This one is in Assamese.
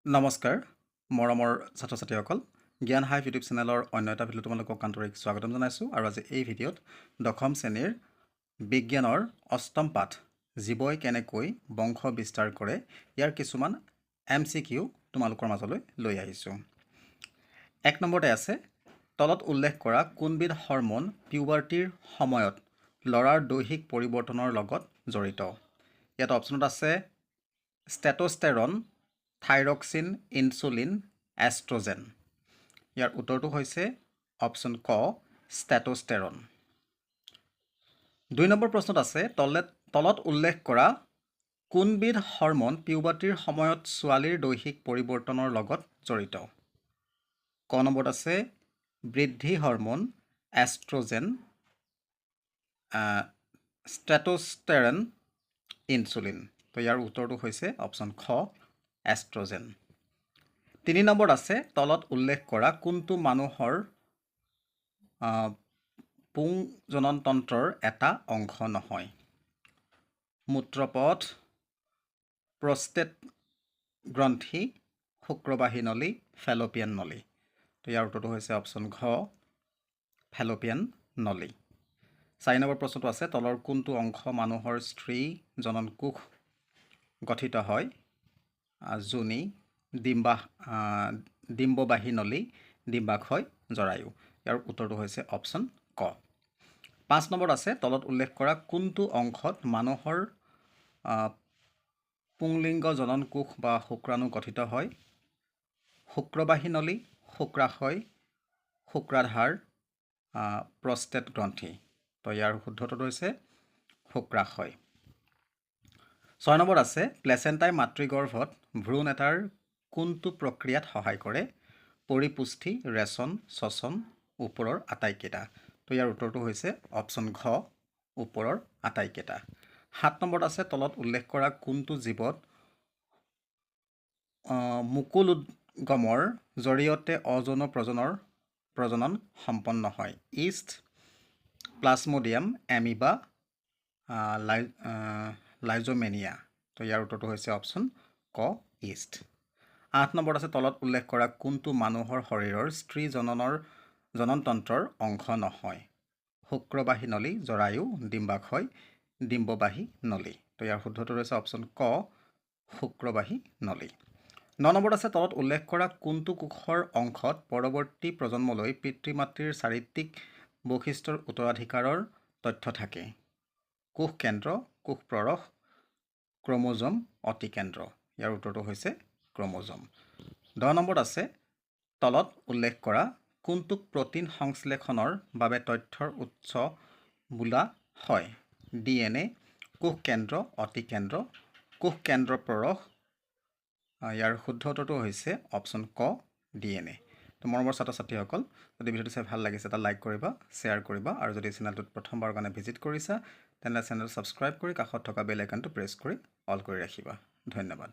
নমস্কাৰ মৰমৰ ছাত্ৰ ছাত্ৰীসকল জ্ঞান হাইভ ইউটিউব চেনেলৰ অন্য এটা ভিডিঅ' তোমালোকক আন্তৰিক স্বাগতম জনাইছোঁ আৰু আজি এই ভিডিঅ'ত দশম শ্ৰেণীৰ বিজ্ঞানৰ অষ্টম পাঠ জীৱই কেনেকৈ বংশ বিস্তাৰ কৰে ইয়াৰ কিছুমান MCQ তোমালোকৰ মাজলৈ লৈ আহিছোঁ। 1 নম্বৰতে আছে তলত উল্লেখ কৰা কোনবিধ হৰম'ন পিউবাৰ্টিৰ সময়ত ল'ৰাৰ দৈহিক পৰিৱৰ্তনৰ লগত জড়িত। ইয়াত অপশ্যনত আছে ষ্টেটোষ্টেৰন, থাইৰক্সিন, ইনচুলিন, এষ্ট্ৰজেন। ইয়াৰ উত্তৰটো হৈছে অপশ্যন ক ষ্টেটোষ্টেৰন। 2 নম্বৰ প্ৰশ্নত আছে তলত উল্লেখ কৰা কোনবিধ হৰম'ন পিউবাৰ্টিৰ সময়ত ছোৱালীৰ দৈহিক পৰিৱৰ্তনৰ লগত জড়িত। ক নম্বৰত আছে বৃদ্ধি হৰম'ন এষ্ট্ৰজেন, ষ্টেটোষ্টেৰন, ইনচুলিন। তো ইয়াৰ উত্তৰটো হৈছে অপশ্যন খ এষ্ট্ৰজেন। 3 নম্বৰত আছে তলত উল্লেখ কৰা কোনটো মানুহৰ পুংজননতন্ত্ৰৰ এটা অংশ নহয়। মূত্ৰপথ, প্ৰষ্টেট গ্ৰন্থি, শুক্ৰবাহী নলী, ফেলোপিয়ান নলী। তো ইয়াৰ উত্তৰটো হৈছে অপশ্যন ঘ ফেলোপিয়ান নলী। 4 নম্বৰ প্ৰশ্নটো আছে তলৰ কোনটো অংশ মানুহৰ স্ত্ৰী জনন কোষ গঠিত হয়। যোনি, ডিম্ববাহী নলী, ডিম্বাশয়, জৰায়ু। ইয়াৰ উত্তৰটো হৈছে অপশ্যন ক। 5 নম্বৰত আছে তলত উল্লেখ কৰা কোনটো অংশত মানুহৰ পুংলিংগ জনন কোষ বা শুক্ৰাণু গঠিত হয়। শুক্ৰবাহী নলী, শুক্ৰাশয়, শুক্ৰাধাৰ, প্ৰষ্টেট গ্ৰন্থি। তো ইয়াৰ শুদ্ধটো হৈছে শুক্ৰাশয়। 6 নম্বৰত আছে প্লেচেণ্টাই মাতৃগৰ্ভত ভ্ৰূণ এটাৰ কোনটো প্ৰক্ৰিয়াত সহায় কৰে। পৰিপুষ্টি, ৰেচন, শ্বসন, ওপৰৰ আটাইকেইটা। তো ইয়াৰ উত্তৰটো হৈছে অপশ্যন ঘ ওপৰৰ আটাইকেইটা। 7 নম্বৰত আছে তলত উল্লেখ কৰা কোনটো জীৱত মুকুলোদ্গমৰ জৰিয়তে অযৌন প্ৰজনন সম্পন্ন হয়। Yeast, Plasmodium, amoeba, Leishmania. তো ইয়াৰ উত্তৰটো হৈছে অপশ্যন ক ইষ্ট। 8 নম্বৰত আছে তলত উল্লেখ কৰা কোনটো মানুহৰ শৰীৰৰ স্ত্ৰী জননতন্ত্ৰৰ অংশ নহয়। শুক্ৰবাহী নলী, জৰায়ু, ডিম্বাশয়, ডিম্ববাহী নলী। তো ইয়াৰ শুদ্ধটো হৈছে অপশ্যন ক শুক্ৰবাহী নলী। 9 নম্বৰত আছে তলত উল্লেখ কৰা কোনটো কোষৰ অংশত পৰৱৰ্তী প্ৰজন্মলৈ পিতৃ মাতৃৰ চাৰিত্ৰিক বৈশিষ্ট্যৰ উত্তৰাধিকাৰৰ তথ্য থাকে। কোষ কেন্দ্ৰ, কোষ প্ৰৰশ, ক্ৰমোজম, অতিকেন্দ্ৰ। ইয়াৰ উত্তৰটো হৈছে ক্ৰমোজম। 10 নম্বৰত আছে তলত উল্লেখ কৰা কোনটোক প্ৰ'টিন সংশ্লেষণৰ বাবে তথ্যৰ উৎস বোলা হয়। DNA, কোষ কেন্দ্ৰ, অতিকেন্দ্ৰ, কোষ কেন্দ্ৰ প্ৰৰশ। ইয়াৰ শুদ্ধ উত্তৰটো হৈছে অপশ্যন ক DNA। তো মৰমৰ ছাত্ৰ ছাত্ৰীসকল যদি ভিডিঅ'টো চাই ভাল লাগিছে এটা লাইক কৰিবা, শ্বেয়াৰ কৰিবা আৰু যদি চেনেলটোত প্ৰথমবাৰৰ কাৰণে ভিজিট কৰিছা তেনেহ'লে চেনেল ছাবস্ক্ৰাইব কৰি কাষত থকা বেল আইকনটো প্ৰেছ কৰি অল কৰি ৰাখিবা। ধন্যবাদ।